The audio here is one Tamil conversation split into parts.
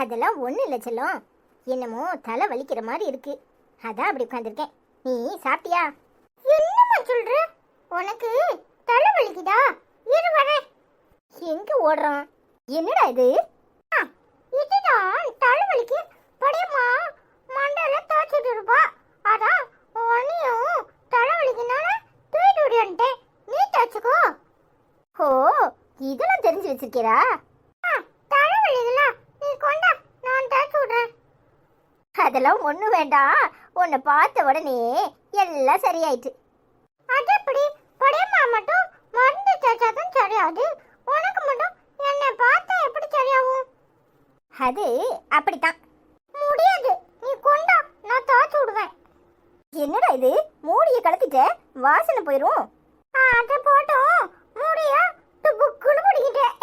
அதெல்லாம் ஒன்றும் இல்லை செல்லம். என்னமோ தலை வலிக்கிற மாதிரி இருக்கு, அதான் அப்படி உட்காந்துருக்கேன். நீ சாப்பிட்டியா? என்னம்மா சொல்ற? உனக்கு தலை வலிக்குதா? இரு வரேன். எங்க ஓடுறான்? என்னடா இது? இதுதான் தலை வலிக்கு. படையம்மா மண்டையில தோச்சிட்டு இருப்பா, அதான் உன்னையும் தலை வலிக்குனால தூக்கிட்டு ஓடியான்ட்டேன். நீ தோச்சுக்கோ. ஓ, இதெல்லாம் தெரிஞ்சு வச்சிருக்கீரா? தலை வலிக்குல, நீ கொண்டா, நான் தோச்சு விடுறேன். அதெல்லாம் ஒண்ணு வேண்டாம், உன்னை பார்த்த உடனே எல்லாம் சரியாயிட்டு. அது எப்படி? படையம்மா மட்டும் மருந்து தேய்ச்சாதான் சரியாது, உனக்கு மட்டும் என்னை பார்த்தா எப்படி சரியாகும்? அது அப்படித்தான். முடியாது, நீ கொண்டா, நான் தோச்சு விடுவேன். என்னடா இது, மூடியை கலத்திட்ட, வாசனை போயிரும். அதை போட்டோம், மூடிய புக்குன்னு பிடிக்கிட்டேன்.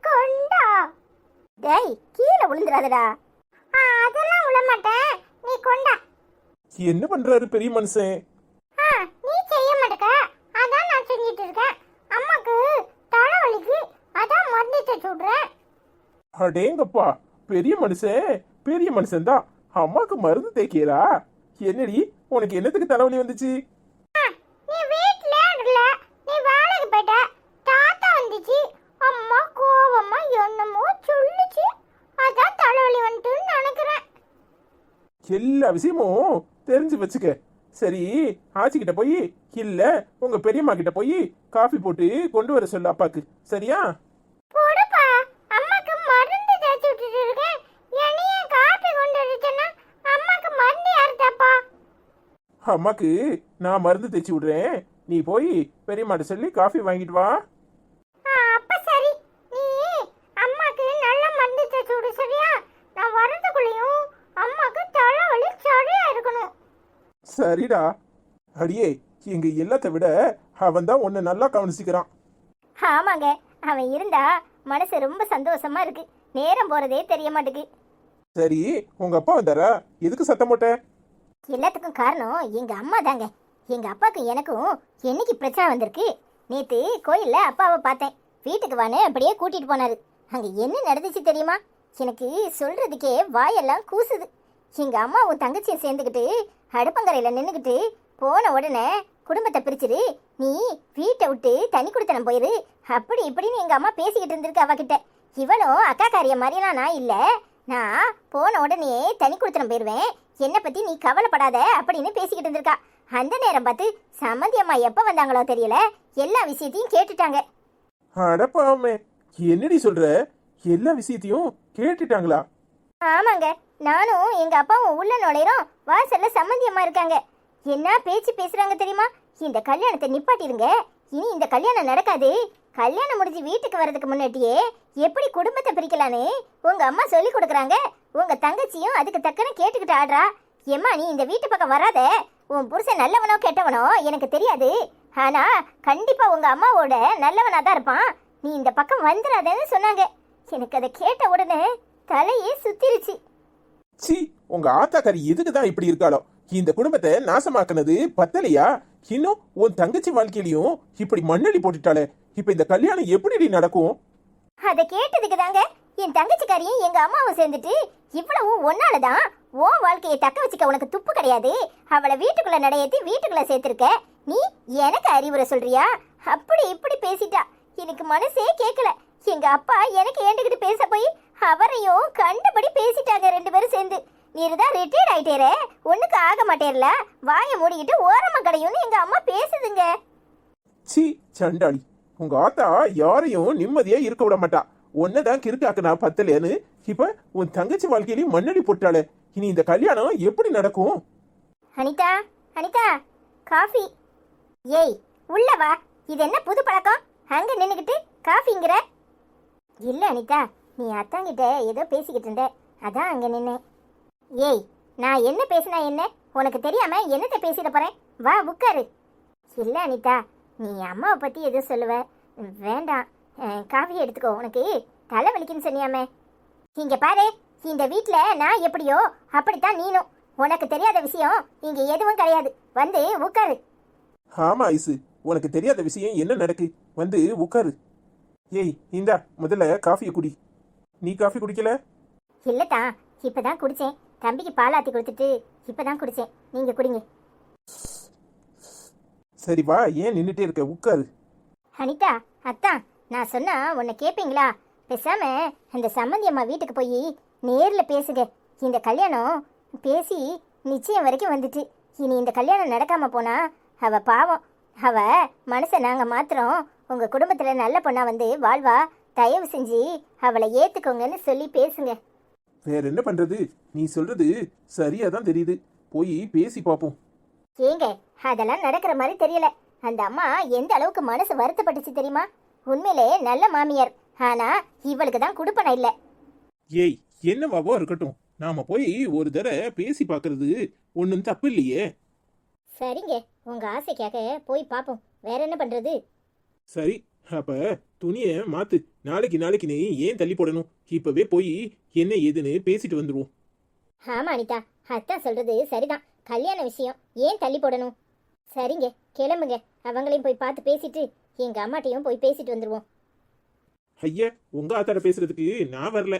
கொண்டா. டேய், கீழே விழுந்துடாதடா. அதெல்லாம் விழ மாட்டேன், நீ கொண்டா. என்ன பண்றாரு பெரிய மனுஷன்? நீ செய்ய மாட்டேக்க, அதான் நான் செஞ்சிட்டு இருக்கேன். அம்மாக்கு தலை வலிக்கு, அதான் மருந்து தேய்ச்சி விடுறேன். அடேங்கப்பா, பெரிய மனுஷன் பெரிய மனுஷன் தான். அம்மாக்கு மருந்து தேய்க்கிறா? என்னடி, உனக்கு என்னத்துக்கு தலைவலி வந்துச்சு? நீ வீட்ல இல்ல, நீ வேலைக்கு போயிட்ட. தாத்தா வந்துச்சு, அம்மா கோவமா என்னமோ சொல்லுச்சு, அதான் தலைவலி வந்துட்டுன்னு நினைக்கிறேன். எல்லா விஷயமும் தெரிஞ்சு வச்சுக்க. சரி, ஆச்சிக்கிட்ட போய் இல்ல உங்க பெரியம்மா கிட்ட போய் காஃபி போட்டு கொண்டு வர சொல்லு அப்பாக்கு, சரியா? போடுப்பா, அம்மாக்கு மருந்து தேய்ச்சி விட்டுட்டு இருக்கேன். என்னைய காபி கொண்டு வரச்சுன்னா அம்மாக்கு மருந்து யார் தேப்பா? அம்மாக்கு நான் மருந்து தேய்ச்சி விடுறேன், நீ போய் பெரியம்மாட்ட சொல்லி காஃபி வாங்கிட்டு வா. அப்ப சரி, நீ அம்மாக்கு நல்ல மருந்து தேய்ச்சி விடு, சரியா? நான் வரதுக்குள்ளேயும் அம்மாக்கு தலைவலி சரியா இருக்கணும். சரிடா. அடியே, எங்க எல்லாத்த விட அவன் தான் உன்னை நல்லா கவனிச்சுக்கிறான். ஆமாங்க, அவன் இருந்தா மனசு ரொம்ப சந்தோஷமா இருக்கு, நேரம் போறதே தெரிய மாட்டேங்குது. சரி, உங்க அப்பா வந்தாரா? எதுக்கு சத்தம் போட்ட? எல்லாத்துக்கும் காரணம் எங்க அம்மா தாங்க. எங்க அப்பாவுக்கும் எனக்கும் என்னைக்கு பிரச்சனை வந்திருக்கு? நேத்து கோயில்ல அப்பாவை பார்த்தேன், வீட்டுக்கு வான்னு அப்படியே கூட்டிட்டு போனாரு. அங்க என்ன நடந்துச்சு தெரியுமா? எனக்கு சொல்றதுக்கே வாயெல்லாம் கூசுது. எங்க அம்மாவும் தங்கச்சியை சேர்ந்துக்கிட்டு அடுப்பங்கரையில நின்றுக்கிட்டு போன உடனே குடும்பத்தை பிரிச்சிரு, நீ வீட்டை விட்டு தனி குடித்தனம் போயிரு, அப்படி இப்படின்னு எங்க அம்மா பேசிக்கிட்டு இருந்திருக்கு அவகிட்ட. இவளும் அக்கா காரிய மாதிரிலாம் நான் இல்லை, நான் போன உடனே தனி குடித்தனம் போயிடுவேன், என்னை பத்தி நீ கவலைப்படாத அப்படின்னு பேசிக்கிட்டு இருந்திருக்கா. அந்த நேரம் பார்த்து சம்மந்தி அம்மா எப்ப வந்தாங்களோ தெரியல, எல்லா விஷயத்தையும் கேட்டுட்டாங்க. அடப்பாமே, என்னடி சொல்ற? எல்லா விஷயத்தையும் கேட்டுட்டாங்களா? ஆமாங்க, நானும் எங்க அப்பாவும் உள்ள நுழையிறோம், வாசல்ல சம்மந்தி அம்மா இருக்காங்க. என்ன பேச்சு பேசுறாங்க தெரியுமா? இந்த கல்யாணத்தை நிப்பாட்டிருங்க, இனி இந்த கல்யாணம் நடக்காது, கல்யாணம் முடிஞ்சு வீட்டுக்கு வர்றதுக்கு முன்னாடியே எப்படி குடும்பத்தை பிரிக்கலான்னு உங்க அம்மா சொல்லி கொடுக்குறாங்க. உங்க தங்கச்சியும் அதுக்கு தக்கன கேட்டுக்கிட்டு ஆடுறா. ஏம்மா, நீ இந்த வீட்டு பக்கம் வராத, உன் புருஷன் நல்லவனோ கெட்டவனோ எனக்கு தெரியாது, ஆனா கண்டிப்பா உங்க அம்மாவோட நல்லவனா தான் இருப்பான், நீ இந்த பக்கம் வந்துடாதேன்னு சொன்னாங்க. எனக்கு அதை கேட்ட உடனே தலையே சுத்திருச்சு. சி, உங்க ஆத்தாக்காரி எதுக்கு தான் இப்படி இருக்காளோ? இந்த குடும்பத்தை நாசமாக்குனது பத்தலையா? இன்னும் உன் தங்கச்சி வாழ்க்கையிலையும் இப்படி மண்ணடி போட்டுட்டாளே, இப்ப இந்த கல்யாணம் எப்படி நடக்கும்? அதை கேட்டதுக்கு தாங்க என் தங்கச்சிக்காரியும் எங்க அம்மாவும் சேர்ந்துட்டு இவ்வளவு ஒன்னாலதான் உன் வாழ்க்கையை தக்க வச்சுக்க உனக்கு துப்பு கிடையாது, அவளை வீட்டுக்குள்ள நடையேத்தி வீட்டுக்குள்ள சேர்த்திருக்க, நீ எனக்கு அறிவுரை சொல்றியா? அப்படி இப்படி பேசிட்டா. எனக்கு மனசே கேட்கல. எங்க அப்பா எனக்கு ஏண்டுகிட்டு பேச போய் அவரையும் கண்டபடி பேசிட்டாங்க ரெண்டு பேரும் சேர்ந்து. நீர்தான் ரிட்டையர்ட் ஆயிட்டேரே, ஒண்ணுக்கு ஆக மாட்டேர்ல, வாயை மூடிக்கிட்டு ஓரமா கடையும்னு எங்க அம்மா பேசுதுங்க. சி சண்டாளி, உங்க ஆத்தா யாரையும் நிம்மதியா இருக்க விட மாட்டா. ஒன்னதான் கிறுக்காக்குனா பத்தலேன்னு இப்ப உன் தங்கச்சி வாழ்க்கையிலையும் மண்ணடி போட்டாளே, இனி இந்த கல்யாணம் எப்படி நடக்கும்? அனிதா, அனிதா, காஃபி. ஏய், உள்ள வா. இது என்ன புது பழக்கம்? அங்க நின்னுக்கிட்டு காஃபிங்கிற? இல்ல அனிதா, நீ அத்தாங்கிட்ட ஏதோ பேசிக்கிட்டு இருந்த, அதான் அங்க நின்னேன். ஏய், நான் என்ன பேசினா என்ன? உனக்கு தெரியாம என்னத்தை பேசிட போறேன்? வா உட்காரு. இல்ல அனிதா, நீ அம்மாவை பத்தி எதோ சொல்லுவ. வேண்டாம், காஃபி எடுத்துக்கோ, உனக்கு தலை வலிக்குன்னு சொன்னியாமே. இங்க பாரு, இந்த வீட்ல நான் எப்படியோ அப்படித்தான் நீனும். உனக்கு தெரியாத விஷயம் இங்க எதுவும் கிடையாது, வந்து உட்காரு. ஆமா ஐசு, உனக்கு தெரியாத விஷயம் என்ன நடக்கு, வந்து உட்காரு. ஏய் இந்தா முதல்ல காஃபியை குடி. நீ காஃபி குடிக்கல? இல்லத்தா, இப்பதான் குடிச்சேன். தம்பிக்கு பால் ஆத்தி கொடுத்துட்டு இப்பதான் குடிச்சேன். நீங்க குடிங்க. சரி வா, ஏன் நின்னுட்டே இருக்க, உட்காரு. அனிதா, அத்தா, நான் சொன்னா உன்னை கேட்பீங்களா? பேசாம அந்த சம்மந்தி அம்மா வீட்டுக்கு போய் நேர்ல பேசுங்க. இந்த கல்யாணம் பேசி நிச்சயம் வரைக்கும் வந்துட்டு, இனி இந்த கல்யாணம் நடக்காம போனா அவ பாவம். அவ மனசை நாங்க மாத்திரம் உங்க குடும்பத்துல நல்ல பொண்ணா வந்து வாழ்வா. தயவு செஞ்சு அவளை ஏத்துக்கோங்கன்னு சொல்லி பேசுங்க. வேற என்ன பண்றது, நீ சொல்றது சரியா தான் தெரியுது. போய் பேசி பாப்போம். ஏங்க, அதெல்லாம் நடக்கிற மாதிரி தெரியல. அந்த அம்மா எந்த அளவுக்கு மனசு வருத்தப்பட்டுச்சு தெரியுமா? உண்மையிலே நல்ல மாமியார், ஆனா இவளுக்கு தான் குடுப்பனை இல்ல. ஏய், என்னவாவோ இருக்கட்டும், நாம போய் ஒரு தடவை பேசி பாக்குறது ஒன்றும் தப்பு இல்லையே. சரிங்க, உங்க ஆசைக்காக போய் பாப்போம். வேற என்ன பண்றது? சரி, அப்ப துணிய மாத்து. நாளைக்கு நீ ஏன் தள்ளி போடணும்? இப்பவே போய் என்ன ஏதுன்னு பேசிட்டு வந்துருவோம். ஆமா அனிதா, அத்தான் சொல்றது சரிதான். கல்யாண விஷயம் ஏன் தள்ளி போடணும்? சரிங்க, கிளம்புங்க. அவங்களையும் போய் பார்த்து பேசிட்டு எங்க அம்மாட்டையும் போய் பேசிட்டு வந்துருவோம். ஐயா, உங்க ஆத்தாட பேசுறதுக்கு நான் வரல.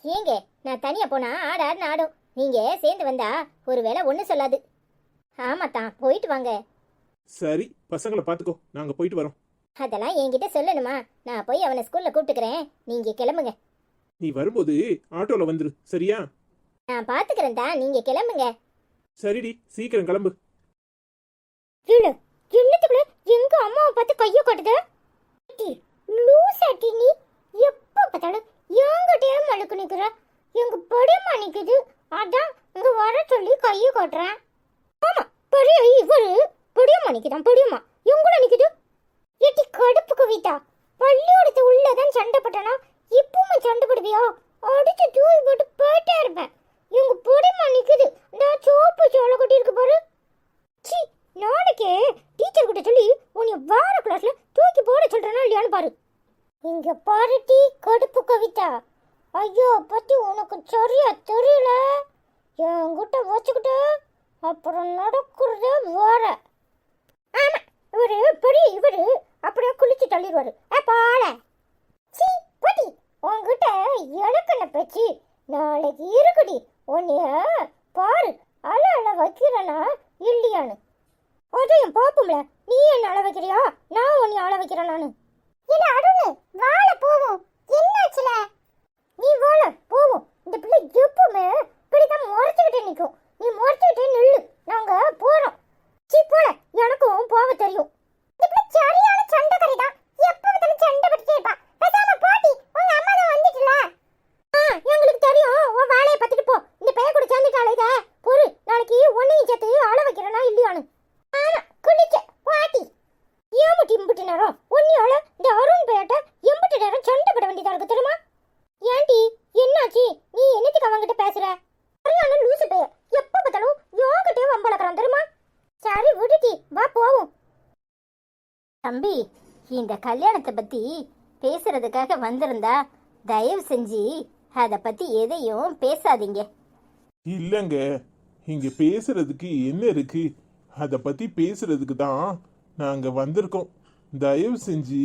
ஏங்க, நான் தனியா போனா ஆடாடுன்னு ஆடும். நீங்க சேர்ந்து வந்தா ஒருவேளை ஒண்ணு சொல்லாது. ஆமாத்தான், போயிட்டு வாங்க. சரி, பசங்களை பாத்துக்கோ, நாங்க போயிட்டு வரோம். அதெல்லாம் என்கிட்ட சொல்லணுமா? நான் போய் அவனை ஸ்கூல்ல கூப்பிட்டுக்கிறேன். நீங்க கிளம்புங்க. நீ வரும்போது ஆட்டோல வந்துரு, சரியா? நான் பாத்துக்கிறேன் தான், நீங்க கிளம்புங்க. சரிடி, சீக்கிரம் கிளம்பு. என்னத்துக்குள்ள எங்க அம்மாவை பார்த்து கைய காட்டுத? லூசாட்டி நீ, எப்ப பார்த்தாலும் என்கிட்டயே மழுக்கு நிக்கிற. எங்க படியம்மா நிக்குது, அதான் இங்க வர சொல்லி கைய காட்டுறேன். ஆமா, பெரிய இவரு படியம்மா நிக்குதான். படியம்மா எங்கூட நிக்குது. எட்டி கடுப்பு கவிதா, பள்ளியோடத்து உள்ளதான் சண்டை போட்டானா இப்பவும் சண்டை போடுவியா? அடிச்சு தூய் போட்டு போயிட்டே இருப்பேன். எங்க படியம்மா நிக்குது, நான் சோப்பு சோளை கட்டி இருக்கு பாரு. சி, நாளைக்கே டீச்சர் கிட்ட சொல்லி உன்னை வார கிளாஸ்ல தூக்கி போட சொல்றேனா இல்லையான்னு பாரு. இங்க பாரு டீ கடுப்பு கவிதா, ஐயோ பத்தி உனக்கு சரியா தெரியல. என்கிட்ட வச்சுக்கிட்ட அப்புறம் நடக்கிறத வேற. ஆமா, இவரு பெரிய இவரு அப்படியே குளிச்சு தள்ளிடுவாரு. பால சி படி, உன்கிட்ட எனக்கு என்ன பேச்சு? நாளைக்கு இருக்குடி, உன்னைய பாரு அழ அழ வைக்கிறனா இல்லையான்னு. அதையும் பாப்போம்ல. நீ என்ன அழ வைக்கிறியா, நான் உன்னை அழ வைக்கிறேன் நானு. இல்ல அருண், வாழ போவோம். என்னாச்சுல? நீ வாழ போவோம். இந்த பிள்ளை எப்பவுமே இப்படிதான் முறைச்சுக்கிட்டே நிற்கும். நீ முறைச்சுக்கிட்டே நில்லு, நாங்க போறோம். சீ போல, எனக்கும் போக தெரியும். இந்த பிள்ளை சரியான சண்டைக்காரி தான். எப்ப பார்த்தாலும் சண்டை பட்டுட்டே இருப்பா. பேசாம பாட்டி, உங்க அம்மா தான் வந்துட்டுல. எங்களுக்கு தெரியும், உன் வேலையை பார்த்துட்டு போ. இந்த பைய கூட சேர்ந்துட்டாலே இத பொறு, நாளைக்கு ஒன்னையும் சேர்த்து அழ வைக்கிறேனா இல்லையான்னு. ஆமா, குளிச்ச பாட்டி ஏமுட்டி இம்புட்டு நேரம் ஒன்னியால இந்த அருண் பேட்ட எம்புட்டு நேரம் சண்டை பட வேண்டியதா இருக்கு தெரியுமா? ஏன்டி, என்னாச்சு? நீ என்னத்துக்கு அவங்கிட்ட பேசுற? சரியான லூசு பைய, எப்ப பார்த்தாலும் யோகிட்டே வம்பளக்குறான் தெரியுமா? சரி விடுடி, வா போவோம். தம்பி, இந்த கல்யாணத்தை பத்தி பேசுறதுக்காக வந்திருந்தா தயவு செஞ்சு அதை பத்தி எதையும் பேசாதீங்க. இல்லங்க, இங்க பேசுறதுக்கு என்ன இருக்கு? அத பத்தி பேசுறதுக்கு தான் நாங்க வந்திருக்கோம். தயவு செஞ்சு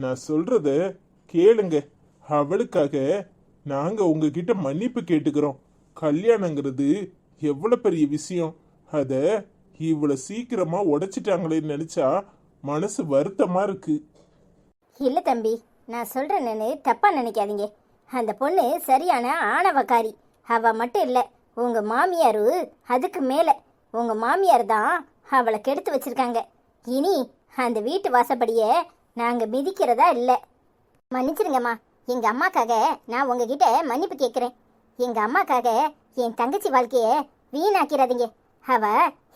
நான் சொல்றத கேளுங்க. அவளுக்காக நாங்க உங்ககிட்ட மன்னிப்பு கேட்டுக்கிறோம். கல்யாணங்கிறது எவ்வளவு பெரிய விஷயம், அத இவ்வளவு சீக்கிரமா உடைச்சிட்டாங்களேன்னு நினைச்சா மனசு வருத்தமா இருக்கு. இல்ல தம்பி, நான் சொல்றேன்னு தப்பா நினைக்காதீங்க. அந்த பொண்ணு சரியான ஆணவக்காரி. அவ மட்டும் இல்ல, உங்க மாமியாரு அதுக்கு மேல. உங்க மாமியார் தான் அவளை கெடுத்து வச்சிருக்காங்க. இனி அந்த வீட்டு வாசப்படியே நாங்க மிதிக்கிறதா இல்ல. மன்னிச்சிருங்கம்மா, எங்க அம்மாக்காக நான் உங்ககிட்ட மன்னிப்பு கேட்கிறேன். எங்க அம்மாக்காக என் தங்கச்சி வாழ்க்கைய வீணாக்கிறாதீங்க. அவ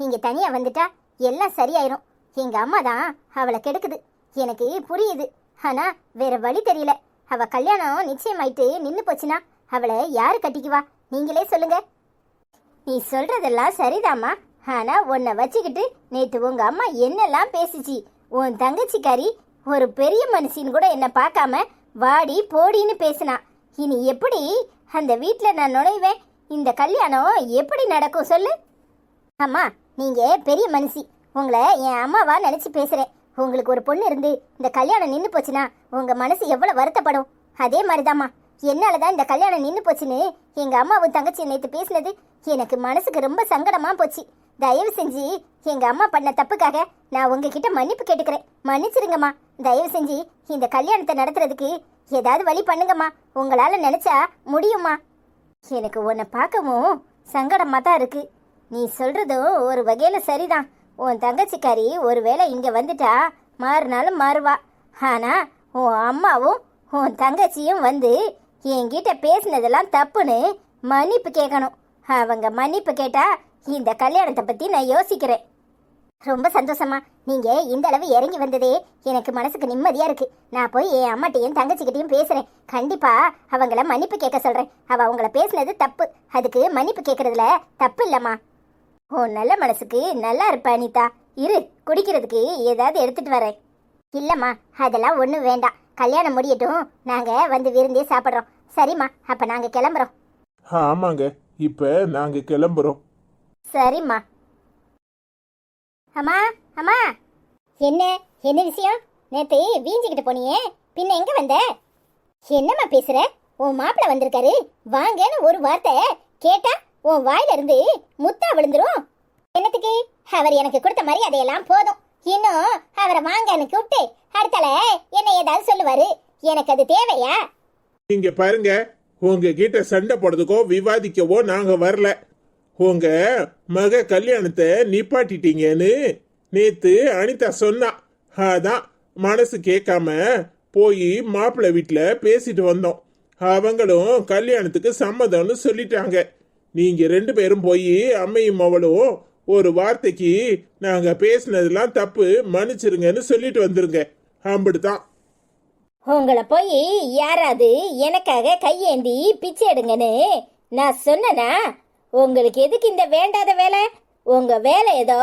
இங்க தனியா வந்துட்டா எல்லாம் சரியாயிரும். எங்க அம்மா தான் அவளை கெடுக்குது, எனக்கு புரியுது. ஆனா வேற வழி தெரியல. அவ கல்யாணம் நிச்சயமாயிட்டு நின்னு போச்சுன்னா அவளை யாரு கட்டிக்குவா? நீங்களே சொல்லுங்க. நீ சொல்றதெல்லாம் சரிதாம்மா, ஆனா உன்னை வச்சுக்கிட்டு நேத்து உங்க அம்மா என்னெல்லாம் பேசிச்சு. உன் தங்கச்சிக்காரி ஒரு பெரிய மனுஷின்னு கூட என்ன பார்க்காம வாடி போடின்னு பேசினா. இனி எப்படி அந்த வீட்டில் நான் நுழைவேன்? இந்த கல்யாணம் எப்படி நடக்கும் சொல்லு? அம்மா, நீங்க பெரிய மனுஷி, உங்களை என் அம்மாவா நினைச்சு பேசுறேன். உங்களுக்கு ஒரு பொண்ணு இருந்து இந்த கல்யாணம் நின்று போச்சுன்னா உங்க மனசு எவ்வளவு வருத்தப்படும். அதே மாதிரிதாம்மா என்னாலதான் இந்த கல்யாணம் நின்னு போச்சுன்னு எங்க அம்மாவும் தங்கச்சி நேத்து பேசினது எனக்கு மனசுக்கு ரொம்ப சங்கடமா போச்சு. தயவு செஞ்சு எங்க அம்மா பண்ண தப்புக்காக நான் உங்ககிட்ட மன்னிப்பு கேட்டுக்கிறேன். மன்னிச்சிருங்கம்மா. தயவு செஞ்சு இந்த கல்யாணத்தை நடத்துறதுக்கு ஏதாவது வழி பண்ணுங்கம்மா. உங்களால நினைச்சா முடியுமா? எனக்கு உன்னை பார்க்கவும் சங்கடமா தான் இருக்கு. நீ சொல்றதும் ஒரு வகையில சரிதான். உன் தங்கச்சிக்காரி ஒருவேளை இங்க வந்துட்டா மாறினாலும் மாறுவா. ஆனா உன் அம்மாவும் உன் தங்கச்சியும் வந்து என்கிட்ட பேசினதெல்லாம் தப்புன்னு மன்னிப்பு கேட்கணும். அவங்க மன்னிப்பு கேட்டா இந்த கல்யாணத்தை பத்தி நான் யோசிக்கிறேன். ரொம்ப சந்தோஷமா. நீங்க இந்த அளவு இறங்கி வந்ததே எனக்கு மனசுக்கு நிம்மதியா இருக்கு. நான் போய் என் அம்மாட்டையும் தங்கச்சிக்கிட்டையும் பேசுறேன். கண்டிப்பா அவங்கள மன்னிப்பு கேட்க சொல்றேன். அவங்கள பேசினது தப்பு, அதுக்கு மன்னிப்பு கேட்கறதுல தப்பு இல்லம்மா. ஓ நல்ல மனசுக்கு நல்லா இருப்ப அனிதா. இரு, குடிக்கிறதுக்கு ஏதாவது எடுத்துட்டு வரேன். இல்லம்மா அதெல்லாம் ஒன்றும் வேண்டாம். கல்யாணம் முடியட்டும், நாங்க வந்து விருந்தே சாப்பிட்றோம். சரிம்மா, அப்ப நாங்க கிளம்புறோம். ஆமாங்க, இப்ப நாங்க கிளம்புறோம். சரிம்மா. அம்மா அம்மா, என்ன என்ன விஷயம்? நேத்து வீஞ்சிக்கிட்டு போனியே, பின்ன எங்க வந்த? என்னம்மா பேசுற? உன் மாப்பிள்ள வந்திருக்காரு, வாங்கன்னு ஒரு வார்த்தை கேட்டா உன் வாயில இருந்து முத்தா விழுந்துரும். என்னத்துக்கு? அவர் எனக்கு கொடுத்த மரியாதையெல்லாம் போதும். இன்னும் அவரை வாங்கன்னு கூப்பிட்டு அடுத்தால என்ன ஏதாவது சொல்லுவாரு. எனக்கு அது தேவையா? நீங்க பாருங்க, உங்க கிட்ட சண்டை போடுறதுக்கோ விவாதிக்கவோ நாங்க வரல. உங்க மக கல்யாணத்தை நிப்பாட்டிட்டீங்கன்னு நேத்து அனிதா சொன்னா. அதான் மனசு கேட்காம போய் மாப்பிள்ளை வீட்டுல பேசிட்டு வந்தோம். அவங்களும் கல்யாணத்துக்கு சம்மதம்னு சொல்லிட்டாங்க. நீங்க 2 பேரும் போய் அம்மையும் அவளும் ஒரு வார்த்தைக்கு நாங்க பேசினதெல்லாம் தப்பு, மன்னிச்சிருங்கன்னு சொல்லிட்டு வந்துருங்க. அப்படித்தான். உங்களை போய் யாராவது எனக்காக கையேந்தி பிச்சை எடுங்கன்னு நான் சொன்னனா? உங்களுக்கு எதுக்கு இந்த வேண்டாத வேலை? உங்க வேலை ஏதோ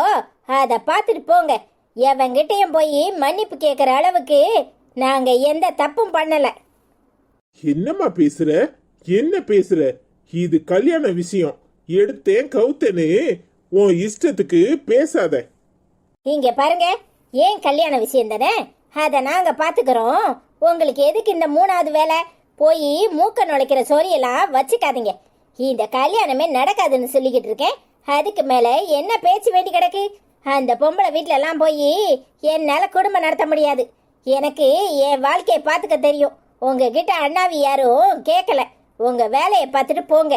அதை பார்த்துட்டு போங்க. எவங்கிட்டையும் போய் மன்னிப்பு கேட்குற அளவுக்கு நாங்க எந்த தப்பும் பண்ணல. என்னம்மா பேசுற? என்ன பேசுற? இது கல்யாண விஷயம். எடுத்தேன் கவுத்தனு உன் இஷ்டத்துக்கு பேசாத. இங்க பாருங்க, ஏன் கல்யாண விஷயம் தானே, அதை நாங்க பாத்துக்கிறோம். உங்களுக்கு எதுக்கு இந்த 3வது வேலை? போய் மூக்க நுழைக்கிற சோரியெல்லாம் வச்சுக்காதீங்க. இந்த கல்யாணமே நடக்காதுன்னு சொல்லிக்கிட்டு இருக்கேன். அதுக்கு மேல என்ன பேச்சு வேண்டி கிடக்கு? அந்த பொம்பளை வீட்டுல எல்லாம் போய் என்னால குடும்பம் நடத்த முடியாது. எனக்கு என் வாழ்க்கையை பார்த்துக்க தெரியும். உங்ககிட்ட அண்ணாவி யாரும் கேட்கல. உங்க வேலையை பார்த்துட்டு போங்க.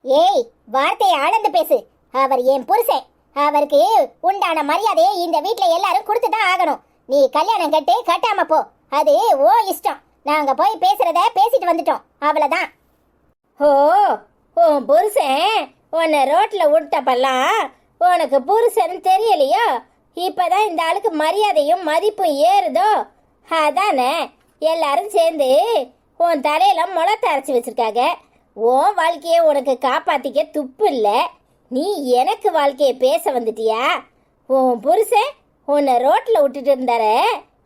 ஏய், வார்த்தையை ஆனந்து பேசு. அவர் என் புருஷன். அவருக்கு உண்டான மரியாதையை இந்த வீட்டுல எல்லாரும் கொடுத்துதான் ஆகணும். நீ கல்யாணம் கட்டு கட்டாம போ, அது ஓ இஷ்டம். நாங்க போய் பேசுறத பேசிட்டு வந்துட்டோம், அவ்வளவுதான். ஓ, உன் புருஷன் உன்னை ரோட்ல விட்டப்பெல்லாம் உனக்கு புருஷன் தெரியலையோ? இப்பதான் இந்த ஆளுக்கு மரியாதையும் மதிப்பும் ஏறுதோ? அதானே எல்லாரும் சேர்ந்து உன் தலையில முளத்தை அரைச்சி வச்சிருக்காங்க. உன் வாழ்க்கையை உனக்கு காப்பாத்திக்க துப்பு இல்லை. நீ எனக்கு வாழ்க்கையை பேச வந்துட்டியா? உன் புருஷன் உன்னை ரோட்ல விட்டுட்டு இருந்தார,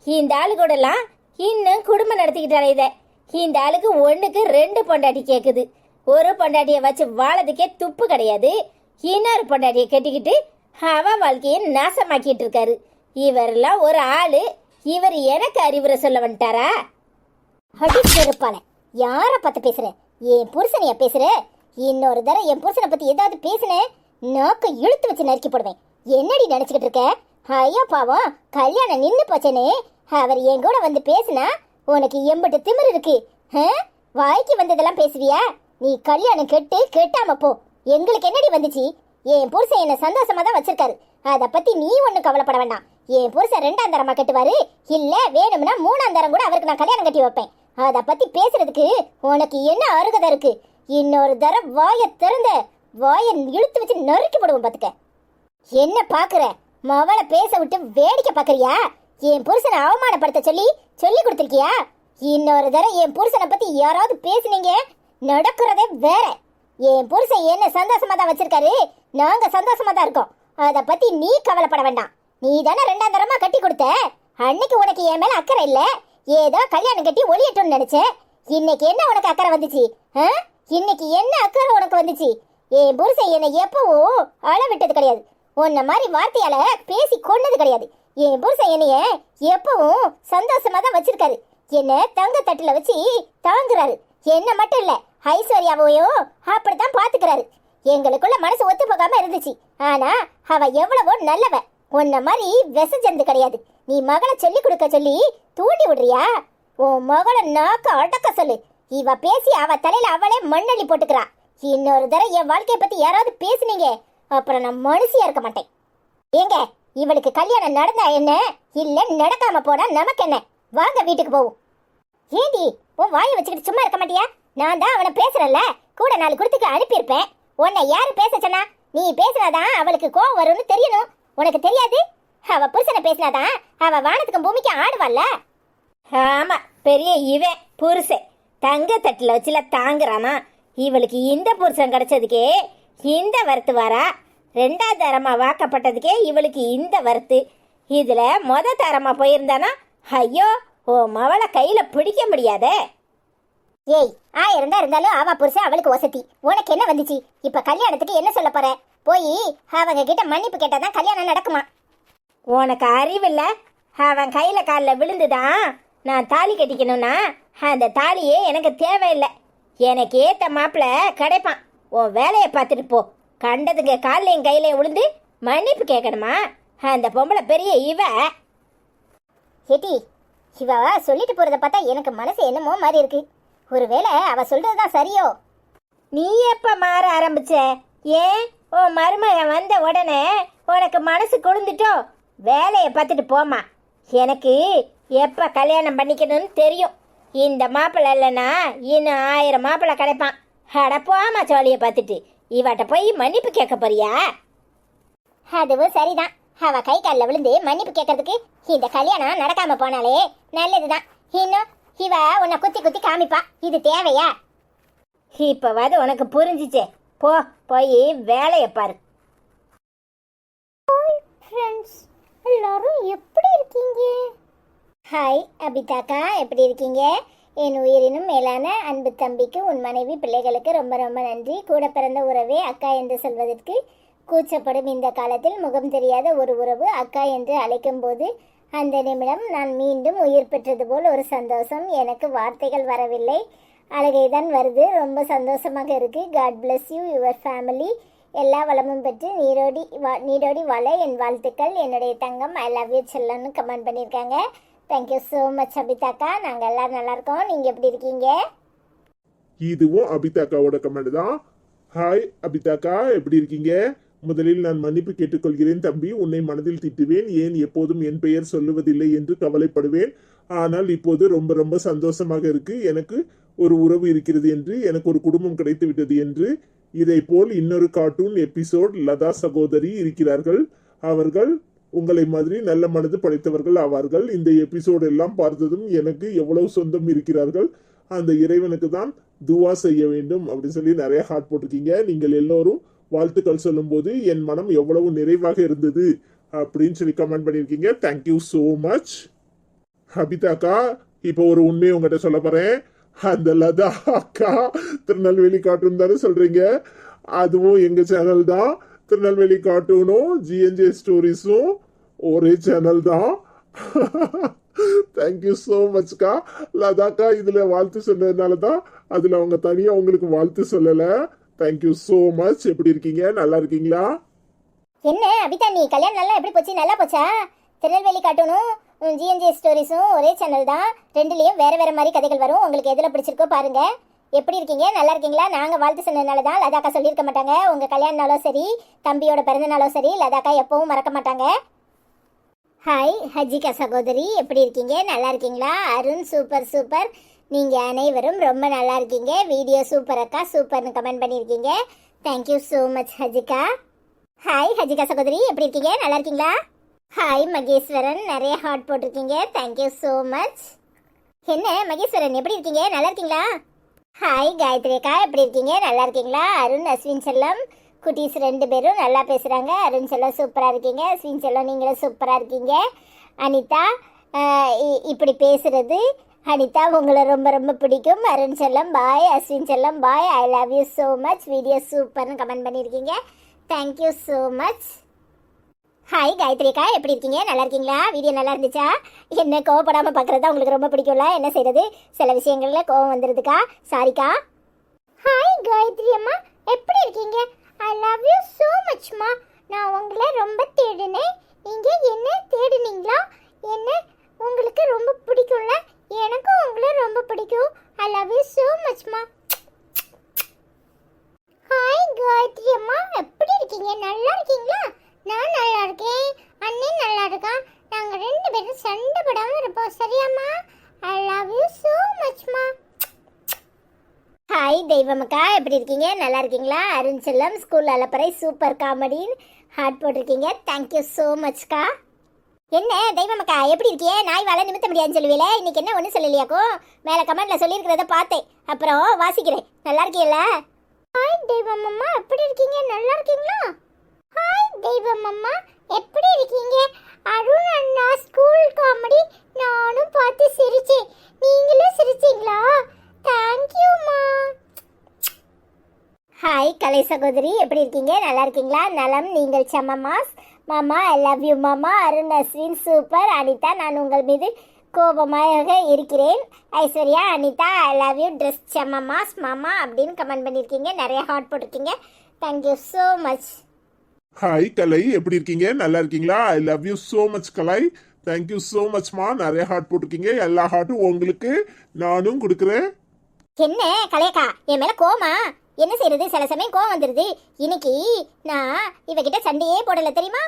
இந்த ஆளு கூடலாம் இன்னும் குடும்பம் நடத்திக்கிட்டாரே. இதை இந்த ஆளுக்கு 1க்கு 2 பொண்டாட்டி கேக்குது. ஒரு பொண்டாட்டியை வச்சு வாழறதுக்கே துப்பு கிடையாது. இன்னொரு பொண்டாட்டியை கட்டிக்கிட்டு அவ வாழ்க்கையை நாசமாக்கிட்டு இருக்காரு. இவரெல்லாம் ஒரு ஆளு. இவர் எனக்கு அறிவுரை சொல்ல வந்துட்டாரா? அடிச்சிருப்பான. யார பார்த்து பேசுற? என் புருஷனையா பேசுற? இன்னொரு தடவை என் புருஷனை பத்தி ஏதாவது பேசுனேன், நாக்க இழுத்து வச்சு நறுக்கி போடுவேன். என்னடி நினைச்சுக்கிட்டு இருக்க? ஐயோ பாவம், கல்யாணம் நின்னு போச்சேன்னு அவர் என் கூட வந்து பேசுனா உனக்கு எம்பிட்டு திமிரு இருக்கு? வாய்க்கு வந்ததெல்லாம் பேசுவியா? நீ கல்யாணம் கெட்டாம போ. எங்களுக்கு என்னடி வந்துச்சு? என் புருஷன் என்ன சந்தோஷமா தான் வச்சிருக்காரு. அதை பத்தி நீ ஒன்னும் கவலைப்பட வேண்டாம். என் புருஷன் 2ஆம் தரமா கட்டுவாரு, இல்ல வேணும்னா 3ஆம் தரம் கூட அவருக்கு நான் கல்யாணம் கட்டி வைப்பேன். அதை பத்தி பேசுறதுக்கு உனக்கு என்ன அருகதை இருக்கு? இன்னொரு தரம் வாயை திறந்த வாயை இழுத்து வச்சு நறுக்கி போடுவோம் பாத்துக்க. என்ன பாக்குற? மவளை பேச விட்டு வேடிக்கை பாக்குறியா? என் புருஷனை அவமானப்படுத்த சொல்லி கொடுத்திருக்கியா? இன்னொரு தரம் என் புருஷனை பத்தி யாராவது பேசுனீங்க, நடக்கிறதே வேற. என் புருஷன் என்ன சந்தோஷமா தான் வச்சிருக்காரு, நாங்க சந்தோஷமா தான் இருக்கோம். அதை பத்தி நீ கவலைப்பட வேண்டாம். நீ தானே 2ஆம் தரமா கட்டி கொடுத்த. அன்னைக்கு உனக்கு என் மேல அக்கறை இல்ல, ஏதோ கல்யாணம் கட்டி ஒளியட்டும்னு நினைச்சேன். இன்னைக்கு என்ன உனக்கு அக்கறை வந்துச்சு? இன்னைக்கு என்ன அக்கறை உனக்கு வந்துச்சு? என் புருஷன் என்னை எப்பவும் அழ விட்டது கிடையாது. உன்ன மாதிரி வார்த்தையால பேசி கொன்னது கிடையாது. என் புருஷன் என்னைய எப்பவும் சந்தோஷமா தான் வச்சிருக்காரு. என்ன தங்க தட்டுல வச்சு தாங்குறாரு. என்ன மட்டும் இல்ல ஐஸ்வர்யாவையும் அப்படித்தான் பாத்துக்கிறாரு. எங்களுக்குள்ள மனசு ஒத்து போகாம இருந்துச்சு. ஆனா அவ எவ்வளவோ நல்லவ. உன்ன மாதிரி விச ஜந்து கிடையாது. நீ மகளை சொல்லி கொடுக்க சொல்லி தூண்டி விடுறியா? உன் மகளை நாக்க அடக்க சொல்லு. இவ பேசி அவ தலையில அவளே மண்ணள்ளி போட்டுக்கிறா. இன்னொரு தடவை என் வாழ்க்கைய பத்தி யாராவது பேசுனீங்க, அப்புறம் நான் மனுஷியா இருக்க மாட்டேன். ஏங்க, இவளுக்கு கல்யாணம் நடந்தா என்ன, இல்ல நடக்காம போனா நமக்கு என்ன? வாங்க வீட்டுக்கு போவோம். ஏடி உன் வாயை வச்சுக்கிட்டு சும்மா இருக்க மாட்டியா? நான் தான் அவனை பேசுறேன்ல, கூட 4 குடுத்துக்கு அனுப்பியிருப்பேன். உன்னை யாரு பேச சொன்னா? நீ பேசினாதான் அவளுக்கு கோவம் வரும்னு தெரியணும். உனக்கு தெரியாது? அவ புருஷனை பேசினாதான் அவ வானத்துக்கும் பூமிக்கும் ஆடுவாள்ல. ஆமா, பெரிய இவன் புருஷன் தங்க தட்டுல வச்சுல தாங்குறானா? இவளுக்கு இந்த புருஷன் கிடைச்சதுக்கே இந்த வறுத்து வரா. 2வது தரமா வாக்கப்பட்டதுக்கே இவளுக்கு இந்த வறுத்து. இதுல தரமா போயிருந்தானா ஐயோ ஓ மவளை கையில பிடிக்க முடியாதே. ஏய், 1000 தான் இருந்தாலும் அவ புருஷன் அவளுக்கு வசதி. உனக்கு என்ன வந்துச்சு? இப்ப கல்யாணத்துக்கு என்ன சொல்ல போற? போய் அவங்க கிட்ட மன்னிப்பு கேட்டாதான் கல்யாணம் நடக்குமா? உனக்கு அறிவில்ல? அவன் கையில காலில் விழுந்துதான் நான் தாலி கட்டிக்கணும்னா அந்த தாலியே எனக்கு தேவையில்லை. எனக்கு ஏத்த மாப்பிள்ள கிடைப்பான். உன் வேலையை பார்த்துட்டு போ. கண்டதுங்க காலையும் கையிலையும் விழுந்து மன்னிப்பு கேட்கணுமா? அந்த பொம்பளை பெரிய ஏட்டி, இவ சொல்லிட்டு போறத பார்த்தா எனக்கு மனசு என்னமோ மாதிரி இருக்கு. ஒருவேளை அவ சொல்றதுதான் சரியோ? நீ எப்ப மாற ஆரம்பிச்ச? ஏன் உன் மருமகன் வந்த உடனே உனக்கு மனசு குளிந்துட்டோ? வேலையை பார்த்துட்டு போமா. எனக்கு எப்ப கல்யாணம் பண்ணிக்கணும்னு தெரியும். இந்த மாப்பிள்ளை இல்லைன்னா இன்னும் 1000 மாப்பிள்ளை கிடைப்பான். அட போமா சோழியை பார்த்துட்டு இவட்ட போய் மன்னிப்பு கேட்க போறியா? அதுவும் சரிதான். அவ கை காலில் விழுந்து மன்னிப்பு கேட்கறதுக்கு இந்த கல்யாணம் நடக்காம போனாலே நல்லதுதான். இன்னும் இவ உன்னை குத்தி குத்தி காமிப்பா. இது தேவையா? இப்பவாது உனக்கு புரிஞ்சிச்சே. போ, போய் வேலையை பாரு. ஃப்ரெண்ட்ஸ் எல்லாரும் எப்படி இருக்கீங்க? ஹாய் அபிதாக்கா, எப்படி இருக்கீங்க? என் உயிரினும் மேலான அன்பு தம்பிக்கு, உன் மனைவி, பிள்ளைகளுக்கு ரொம்ப ரொம்ப நன்றி. கூட பிறந்த உறவே அக்கா என்று சொல்வதற்கு கூச்சப்படும் இந்த காலத்தில் முகம் தெரியாத ஒரு உறவு அக்கா என்று அழைக்கும் போது அந்த நிமிடம் நான் மீண்டும் உயிர் பெற்றது போல் ஒரு சந்தோஷம். எனக்கு வார்த்தைகள் வரவில்லை, அழுகைதான் வருது. ரொம்ப சந்தோஷமாக இருக்கு. God bless you, your family. எல்லா வளமும் பெற்று நீடோடி வாழ என் வாழ்த்துக்கள். என்னுடைய தங்கம், ஐ லவ் யூ செல்லன்னு கமெண்ட் பண்ணியிருக்காங்க. தேங்க்யூ ஸோ மச் அபிதாக்கா. நாங்கள் எல்லாரும் நல்லா இருக்கோம். நீங்கள் எப்படி இருக்கீங்க? இதுவும் அபிதாக்காவோட கமெண்ட் தான். ஹாய் அபிதாக்கா, எப்படி இருக்கீங்க? முதலில் நான் மன்னிப்பு கேட்டுக்கொள்கிறேன் தம்பி. உன்னை மனதில் திட்டுவேன். ஏன் எப்போதும் என் பெயர் சொல்லுவதில்லை என்று கவலைப்படுவேன். ஆனால் இப்போது ரொம்ப ரொம்ப சந்தோஷமாக இருக்கு. எனக்கு ஒரு உறவு இருக்கிறது என்று, எனக்கு ஒரு குடும்பம் கிடைத்து விட்டது என்று. இதை போல் இன்னொரு கார்ட்டூன் எபிசோட் லதா சகோதரி இருக்கிறார்கள். அவர்கள் உங்களை மாதிரி நல்ல மனது படைத்தவர்கள் ஆவார்கள். இந்த எபிசோடு எல்லாம் பார்த்ததும் எனக்கு எவ்வளவு சொந்தம் இருக்கிறார்கள். அந்த இறைவனுக்கு தான் துவா செய்ய வேண்டும் அப்படின்னு சொல்லி நிறைய ஹார்ட் போட்டிருக்கீங்க. நீங்கள் எல்லோரும் வாழ்த்துக்கள் சொல்லும் போது என் மனம் எவ்வளவு நிறைவாக இருந்தது அப்படின்னு சொல்லி கமெண்ட் பண்ணியிருக்கீங்க. தேங்க்யூ ஸோ மச் அபிதாக்கா. இப்போ ஒரு உண்மையை உங்ககிட்ட சொல்ல போறேன். அந்த லதா அக்கா திருநெல்வேலி கார்ட்டூன் தானே சொல்றீங்க? அதுவும் எங்க சேனல் தான். திருநெல்வேலி கார்ட்டூனும் ஜிஎன்ஜே ஸ்டோரிஸும் ஒரே சேனல் தான். Thank you so மச்க்கா. லதாக்கா இதுல வாழ்த்து சொன்னதுனால தான் அதுல அவங்க தனியா உங்களுக்கு வாழ்த்து சொல்லல. Thank you so much. எப்படி இருக்கீங்க? நல்லா இருக்கீங்களா? என்ன அபிதா, நீ கல்யாணம் நல்லா எப்படி போச்சு? நல்லா போச்சா? திருநெல்வேலி கார்ட்டூனும் ஜிஎன்ஜே ஸ்டோரிஸும் ஒரே சேனல் தான். ரெண்டுலேயும் வேற வேற மாதிரி கதைகள் வரும். உங்களுக்கு எதில் பிடிச்சிருக்கோ பாருங்க. எப்படி இருக்கீங்க? நல்லா இருக்கீங்களா? நாங்கள் வாழ்த்து சொன்னதுனால தான் லதாக்கா சொல்லியிருக்க மாட்டாங்க. உங்கள் கல்யாண நாளோ சரி, தம்பியோட பிறந்த நாளோ சரி, லதாக்கா எப்பவும் மறக்க மாட்டாங்க. ஹாய் ஹஜிகா சகோதரி, எப்படி இருக்கீங்க? நல்லா இருக்கீங்களா? Arun super super. நீங்கள் அனைவரும் ரொம்ப நல்லா இருக்கீங்க. வீடியோ சூப்பர் அக்கா, சூப்பர்னு கமெண்ட் பண்ணியிருக்கீங்க. Thank you so much Hajika. Hi Hajika சகோதரி, எப்படி இருக்கீங்க? நல்லா இருக்கீங்களா? ஹாய் மகேஸ்வரன், நிறைய ஹார்ட் போட்டிருக்கீங்க. Thank you so much. என்ன மகேஸ்வரன், எப்படி இருக்கீங்க? நல்லா இருக்கீங்களா? ஹாய் காயத்ரி அக்கா, எப்படி இருக்கீங்க? நல்லா இருக்கீங்களா? அருண் அஸ்வின் செல்லம் குட்டீஸ் 2 பேரும் நல்லா பேசுகிறாங்க. அருண் செல்லம் சூப்பராக இருக்கீங்க. அஸ்வின் செல்லம் நீங்களும் சூப்பராக இருக்கீங்க. அனிதா, இப்படி பேசுகிறது அனிதா உங்களை ரொம்ப ரொம்ப பிடிக்கும். அருண் செல்லம் பாய், அஸ்வின் செல்லம் boy, I love you so much. Video சூப்பர்னு கமெண்ட் பண்ணியிருக்கீங்க. Thank you so much. ஹாய் காயத்ரிக்கா, எப்படி இருக்கீங்க? நல்லா இருக்கீங்களா? வீடியோ நல்லா இருந்துச்சா? என்ன கோவப்படாமல் பார்க்குறது தான் உங்களுக்கு ரொம்ப பிடிக்கும்ல. என்ன செய்யறது, சில விஷயங்கள்ல கோவம் வந்துடுதுக்கா, சாரிக்கா. ஹாய் காயத்ரி அம்மா, எப்படி இருக்கீங்க? I love you so மச்மா. நான் உங்களை ரொம்ப தேடினேன். நீங்க என்ன தேடினீங்களா? என்ன உங்களுக்கு ரொம்ப பிடிக்கும்ல? எனக்கும் உங்களை ரொம்ப பிடிக்கும். ஐ லவ் யூ so மச்மா. ஹாய் காயத்ரி அம்மா, எப்படி இருக்கீங்க? நல்லா இருக்கீங்களா? நான் நல்லா இருக்கேன். அண்ணன் நல்லா இருக்கான். நாங்க ரெண்டு பேரும் சண்டை போடாம இருப்போம், சரியாம்மா? ஐ லவ் யூ so மச்மா. ஹாய் தெய்வமக்கா, எப்படி இருக்கீங்க? நல்லா இருக்கீங்களா? அருண் செல்லம் ஸ்கூல் அலப்பறை சூப்பர் காமெடின்னு ஹார்ட் போட்டிருக்கீங்க. தேங்க்யூ ஸோ மச்க்கா. என்ன தெய்வமக்கா, எப்படி இருக்கியே? நாய் வாழை நிமித்த முடியாதுன்னு சொல்லுவீல, இன்னைக்கு என்ன ஒன்றும் சொல்லலையாக்கோ? மேலே கமெண்ட்ல சொல்லியிருக்கிறத பார்த்தேன், அப்புறம் வாசிக்கிறேன். நல்லா இருக்கீல்ல? ஹாய் தெய்வம் அம்மா, எப்படி இருக்கீங்க? நல்லா இருக்கீங்களா? ஹாய் தெய்வம் அம்மா, எப்படி இருக்கீங்க? அருண் அண்ணா ஸ்கூல் காமெடி நானும் பார்த்து சிரிச்சேன். நீங்களும் சிரிச்சீங்களா? தேங்க்யூம்மா. ஹாய் கலை சகோதரி, எப்படி இருக்கீங்க? நல்லா இருக்கீங்களா? நலம், நீங்கள் சமமாஸ். மாமா ஐ லவ் யூ மாமா. அருண் அஸ்வின் சூப்பர். அனிதா, நான் உங்கள் மீது கோபமாக இருக்கிறேன். Aishwarya, Anita I love you ட்ரெஸ் சமமாஸ் மாமா அப்படின்னு கமெண்ட் பண்ணியிருக்கீங்க. நிறைய ஹார்ட் போட்டிருக்கீங்க. Thank you so much. Hi Kalai, எப்படி இருக்கீங்க? நல்லா இருக்கீங்களா? I love you so much Kalai. Thank you so மச்மா. நிறைய ஹார்ட் போட்டிருக்கீங்க. எல்லா ஹார்ட்டும் உங்களுக்கு நானும் கொடுக்குறேன். என்ன கலையக்கா, என் மேல கோமா? என்ன செய்யறது, சில சமயம் கோவம் வந்துடுது. இன்னைக்கு நான் இவகிட்ட சண்டையே போடல, தெரியுமா?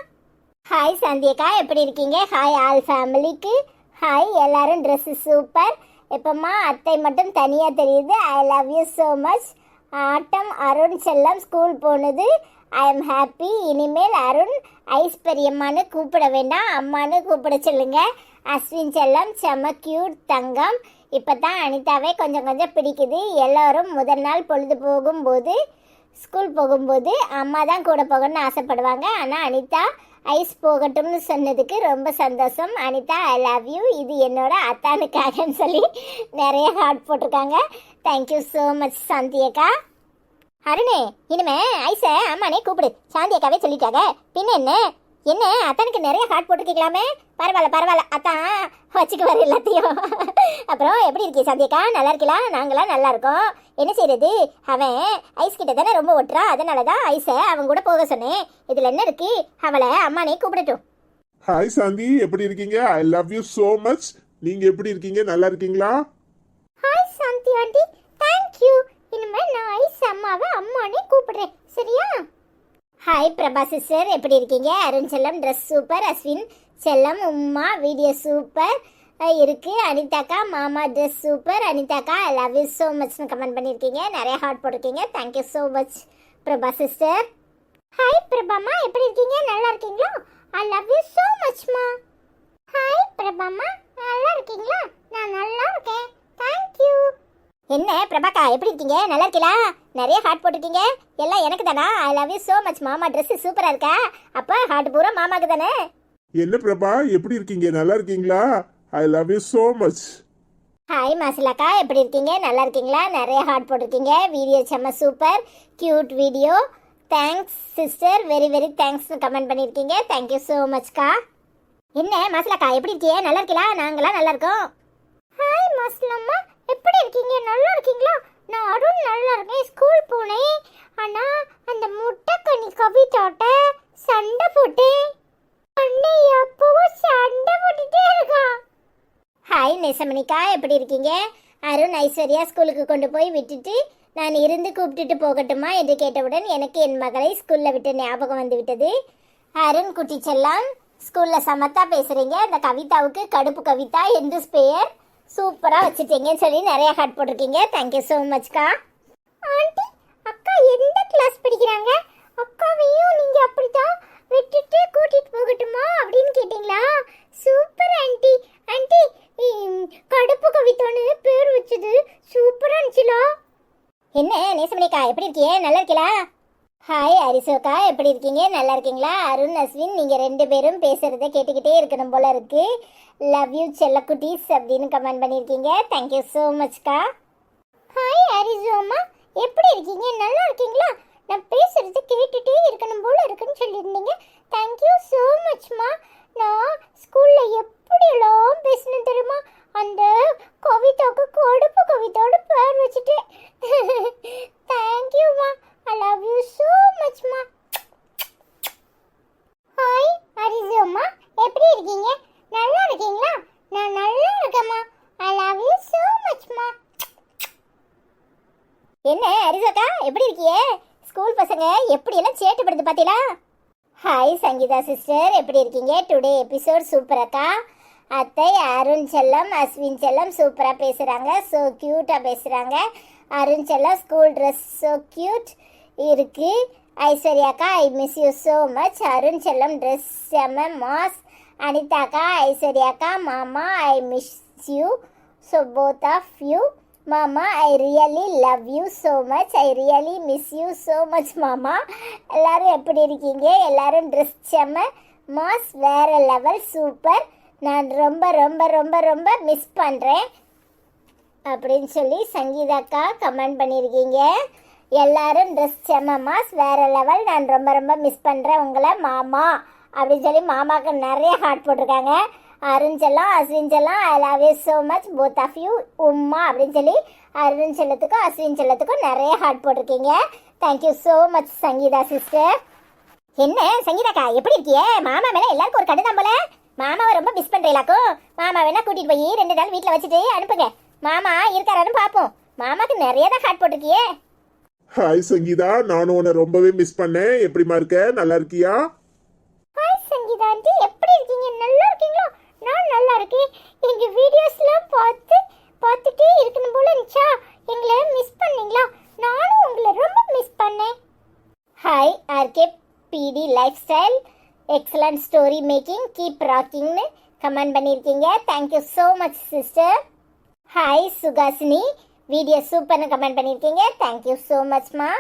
ஹாய் சாந்தியக்கா, எப்படி இருக்கீங்க? ஹாய் ஆல் ஃபேமிலிக்கு ஹாய். எல்லாரும் ட்ரெஸ் சூப்பர். எப்பமா அத்தை மட்டும் தனியா தெரியுது. I love you so much. ஆட்டம் அருண் செல்லம் ஸ்கூல் போனது. I am happy. இனிமேல் அருண் ஐஸ் பெரியம்மான்னு கூப்பிட வேண்டாம், அம்மான்னு கூப்பிட சொல்லுங்க. அஸ்வின் செல்லம் செம கியூட் தங்கம். இப்போ தான் அனிதாவே கொஞ்சம் கொஞ்சம் பிடிக்குது. எல்லோரும் முதல் நாள் பொழுது போகும்போது ஸ்கூல் போகும்போது அம்மா தான் கூட போகணும்னு ஆசைப்படுவாங்க. ஆனால் அனிதா ஐஸ் போகட்டும்னு சொன்னதுக்கு ரொம்ப சந்தோஷம். Anita I love you. இது என்னோட அத்தானுக்காகன்னு சொல்லி நிறைய ஹார்ட் போட்டிருக்காங்க. தேங்க்யூ ஸோ மச் சாந்தியக்கா. அருணே, இனிமே ஐஸை அம்மானே கூப்பிடு, சாந்தியக்காவே சொல்லிட்டாங்க. பின்ன என்ன என்ன அத்தானுக்கு நிறைய ஹார்ட் போட்டுருக்கீங்களாமே. பரவாயில்ல பரவாயில்ல, அத்தான் வச்சுக்குவார் எல்லாத்தையும். அப்புறம் எப்படி இருக்கீங்க சாந்தியக்கா? நல்லா இருக்கலாம்? நாங்களாம் நல்லா இருக்கோம். என்ன செய்யறது, அவன் ஐஸ் கிட்ட தானே ரொம்ப ஒட்டுறா, அதனால தான் ஐஸை அவன் கூட போக சொன்னேன். இதில் என்ன இருக்கு, அவளை அம்மானே கூப்பிடட்டும். ஹாய் சாந்தி, எப்படி இருக்கீங்க? I love you so much. நீங்க எப்படி இருக்கீங்க? நல்லா இருக்கீங்களா? ஹாய் சாந்தி ஆண்டி, தேங்க்யூ. இனிமேல் நான் ஐஸ் அம்மாவை அம்மானே கூப்பிடுறேன், சரியா? ஹாய் பிரபா சிஸ்டர், எப்படி இருக்கீங்க? அருண் செல்லம் ட்ரெஸ் சூப்பர். அஸ்வின் செல்லம் உம்மா வீடியோ சூப்பர் இருக்கு. அனிதாக்கா மாமா ட்ரெஸ் சூப்பர். அனிதாக்கா ஐ லவ் யூ so மச்னு கமெண்ட் பண்ணியிருக்கீங்க. நிறைய ஹார்ட் போட்டிருக்கீங்க. Thank you so much Prabha sister. Hi பிரபாமா, எப்படி இருக்கீங்க? நல்லா இருக்கீங்களா? ஐ லவ் யூ so மச்மா. ஹாய் பிரபாமா, நல்லா இருக்கீங்களா? நான் நல்லா இருக்கேன். தேங்க்யூ. என்ன பிரபாக்கா, எப்படி இருக்கீங்க? நல்லா இருக்கீங்களா? நிறைய ஹார்ட் போட்டிருக்கீங்க. எல்லாம் எனக்கு தானா? ஐ லவ் யூ so மச் மாமா. ட்ரெஸ் சூப்பரா இருக்கா? அப்ப ஹார்ட் பூரா மாமாக்கு தானே? என்ன பிரபா, எப்படி இருக்கீங்க? நல்லா இருக்கீங்களா? I love you so much. Hi மாசிலாக்கா, எப்படி இருக்கீங்க? நல்லா இருக்கீங்களா? நிறைய ஹார்ட் போட்டிருக்கீங்க. வீடியோ செம்ம super, cute video. Thanks sister, very very தேங்க்ஸ்னு கமெண்ட் பண்ணியிருக்கீங்க. தேங்க்யூ ஸோ மச்க்கா. என்ன மாசிலாக்கா, எப்படி இருக்கீங்க? நல்லா இருக்கீங்களா? நாங்களாம் நல்லா இருக்கோம். ஹாய் மாசிலம்மா, எப்படி இருக்கீங்க? நல்லா இருக்கீங்களா? நான் அருண் நல்லா இருக்கேன். ஸ்கூல் போனேன், ஆனால் அந்த முட்டைக்கனி கவிதாட்ட சண்டை போட்டேன். அண்ணே எப்பவும் சண்டை போட்டுட்டே இருக்கான். ஹாய் நேசமணிக்கா, எப்படி இருக்கீங்க? அருண் ஐஸ்வர்யா ஸ்கூலுக்கு கொண்டு போய் விட்டுட்டு நான் இருந்து கூப்பிட்டுட்டு போகட்டுமா என்று கேட்டவுடன் எனக்கு என் மகளை ஸ்கூலில் விட்டு ஞாபகம் வந்து விட்டது. அருண் குட்டி செல்லம், ஸ்கூலில் சமத்தா பேசுகிறீங்க. அந்த கவிதாவுக்கு கடுப்பு கவிதா என்று பெயர் சூப்பராக வச்சுட்டீங்கன்னு சொல்லி நிறைய ஹார்ட் போட்டிருக்கீங்க. Thank you so மச்க்கா. ஆண்டி, அக்கா எந்த கிளாஸ் படிக்கிறாங்க? அக்காவையும் நீங்கள் அப்படிதான் விட்டுட்டு கூட்டிட்டு போகட்டுமா அப்படின்னு கேட்டீங்களா? Super aunty. ஆண்டி, கடுப்பு கவிதான்னு பேர் வச்சது சூப்பரா இருந்துச்சுலா. என்ன நேசமணிக்கா, எப்படி இருக்கீங்க? நல்லா இருக்கீங்களா? ஹாய் அரிசோக்கா, எப்படி இருக்கீங்க? நல்லா இருக்கீங்களா? அருண் அஸ்வின், நீங்கள் ரெண்டு பேரும் பேசுகிறத கேட்டுக்கிட்டே இருக்கணும் போல இருக்கு. லவ் யூ செல்லக்குட்டீஸ் அப்படின்னு கமெண்ட் பண்ணியிருக்கீங்க. தேங்க்யூ ஸோ மச்க்கா. ஹாய் அரிசோமா, எப்படி இருக்கீங்க? நல்லா இருக்கீங்களா? நான் பேசுறது கேட்டுட்டே இருக்கணும் போல இருக்குன்னு சொல்லியிருந்தீங்க. Thank you so much. பசங்க எப்படி எல்லாம் சேட்டுப்படுது பாத்தீங்களா? ஹாய் சங்கீதா சிஸ்டர், எப்படி இருக்கீங்க? டுடே எபிசோட் சூப்பர் அக்கா. அத்தை அருண் செல்லம் அஸ்வின் செல்லம் சூப்பராக பேசுகிறாங்க, ஸோ க்யூட்டாக பேசுகிறாங்க. அருண் செல்லம் ஸ்கூல் ட்ரெஸ் ஸோ க்யூட் இருக்கு. ஐஸ்வர்யாக்கா I miss you so much. Arun செல்லம் ட்ரெஸ் செம்ம மாஸ். அனிதாக்கா ஐஸ்வர்யாக்கா மாமா I miss you so both of you. மாமா I really love you so much. I really miss you so much மாமா. எல்லாரும் எப்படி இருக்கீங்க? எல்லாரும் ட்ரெஸ் செம்ம மாஸ், வேற லெவல், சூப்பர். நான் ரொம்ப ரொம்ப ரொம்ப ரொம்ப மிஸ் பண்ணுறேன் அப்படின்னு சொல்லி சங்கீதாக்கா கமெண்ட் பண்ணியிருக்கீங்க. எல்லாரும் ட்ரெஸ் செம்ம மாஸ், வேற லெவல், நான் ரொம்ப ரொம்ப மிஸ் பண்ணுறேன் உங்களை மாமா அப்படின்னு சொல்லி மாமாவுக்கு நிறைய ஹார்ட் போட்டிருக்காங்க. அருண் செல்லம் அஸ்வின் செல்லம் I love you so much both of you உம்மா அப்படின்னு சொல்லி அருண் செல்லத்துக்கும் அஸ்வின் செல்லத்துக்கும் நிறைய ஹார்ட் போட்டிருக்கீங்க. Thank you so much Sangeetha sister. என்ன சங்கீதாக்கா எப்படி இருக்கியே? மாமா மேலே எல்லாருக்கும் ஒரு கடுதான் போல. மாமாவை ரொம்ப மிஸ் பண்ணுறீங்களாக்கும். மாமா வேணா கூட்டிகிட்டு போய் 2 நாள் வீட்டில் வச்சுட்டு அனுப்புங்க. மாமா இருக்காரான்னு பார்ப்போம். மாமாக்கு நிறைய தான் ஹார்ட் போட்டிருக்கியே. ஹாய் சங்கீதா, நானும் உன்னை ரொம்பவே மிஸ் பண்ணேன். எப்படிமா இருக்க? நல்லா இருக்கியா? ஹாய் சங்கீதா ஆண்டி, எப்படி இருக்கீங்க? நல்லா இருக்கீங்களா? நான் நல்லா இருக்கேன். எங்கள் வீடியோஸ்லாம் பார்த்துட்டே இருக்கணும் போல இருந்துச்சா? எங்களை மிஸ் பண்ணீங்களா? நானும் உங்களை ரொம்ப மிஸ் பண்ணேன். Hi RK PD life style excellent story making keep ராக்கிங்னு கமெண்ட் பண்ணியிருக்கீங்க. Thank you so much sister. Hi Suhasini, video சூப்பர்னு கமெண்ட் பண்ணியிருக்கீங்க. தேங்க்யூ ஸோ மச்மா.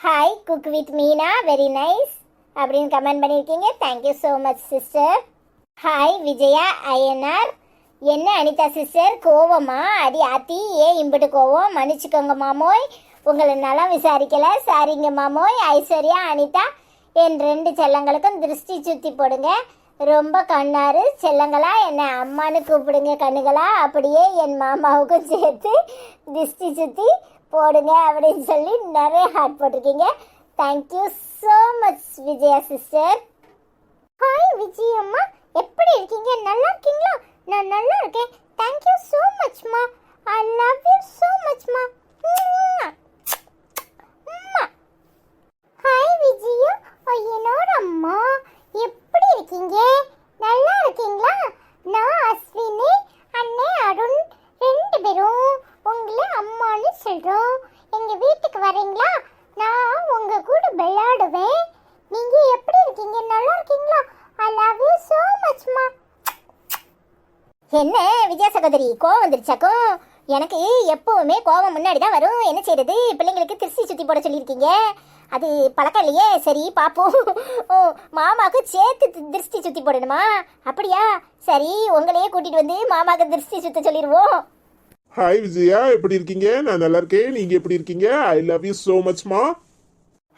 Hi cook with Meena very nice அப்படின்னு கமெண்ட் பண்ணியிருக்கீங்க. Thank you so much sister. Hi Vijaya ஐஎன்ஆர், என்ன அனிதா சிஸ்டர் கோவமா? அடி ஆத்தி, ஏன் இம்பிட்டு கோவம்? மன்னிச்சுக்கோங்க மாமோய், உங்களை நல்லா விசாரிக்கல, சாரிங்க மாமோய். ஐஸ்வர்யா அனிதா, என் 2 செல்லங்களுக்கும் திருஷ்டி சுற்றி போடுங்க. ரொம்ப கண்ணாரு செல்லங்களா, என்னை அம்மானு கூப்பிடுங்க கண்ணுகளா. அப்படியே என் மாமாவுக்கும் சேர்த்து திருஷ்டி சுற்றி போடுங்க அப்படின்னு சொல்லி நிறைய ஹார்ட் போட்டிருக்கீங்க. Thank you so much Vijaya sister. Hi Vijay அம்மா, எப்படி இருக்கீங்க? நல்லா இருக்கீங்களா? நான் நல்லா இருக்கேன். தேங்க்யூ ஸோ மச்மா. ஐ லவ் யூ ஸோ மச்மா. ஹாய் விஜயா, என்னோட அம்மா எப்படி இருக்கீங்க? நல்லா இருக்கீங்களா? நான் அஸ்வினி அண்ணே அருண் 2 பேரும் உங்களை அம்மான்னு சொல்கிறோம். எங்கள் வீட்டுக்கு வரீங்களா? நான் உங்கள் கூட விளையாடுவேன். நீங்கள் எப்படி இருக்கீங்க? நல்லா இருக்கீங்களா? ஐ லவ் யூ ஸோ மச்மா. என்ன விஜயா சகோதரி, கோவம் வந்துருச்சாக்கும்? எனக்கு எப்பவுமே கோவம் முன்னாடி தான் வரும். என்ன செய்யறது? பிள்ளைங்களுக்கு திருஷ்டி சுற்றி போட சொல்லியிருக்கீங்க, அது பழக்கம் இல்லையே. சரி பாப்போம். ஓ, மாமாவுக்கு சேர்த்து திருஷ்டி சுற்றி போடணுமா? அப்படியா? சரி, உங்களையே கூட்டிட்டு வந்து மாமாவுக்கு திருஷ்டி சுத்த சொல்லிடுவோம். ஹாய் விஜயா, எப்படி இருக்கீங்க? நான் நல்லா இருக்கேன். நீங்க எப்படி இருக்கீங்க? ஐ லவ் யூ சோ மச்மா.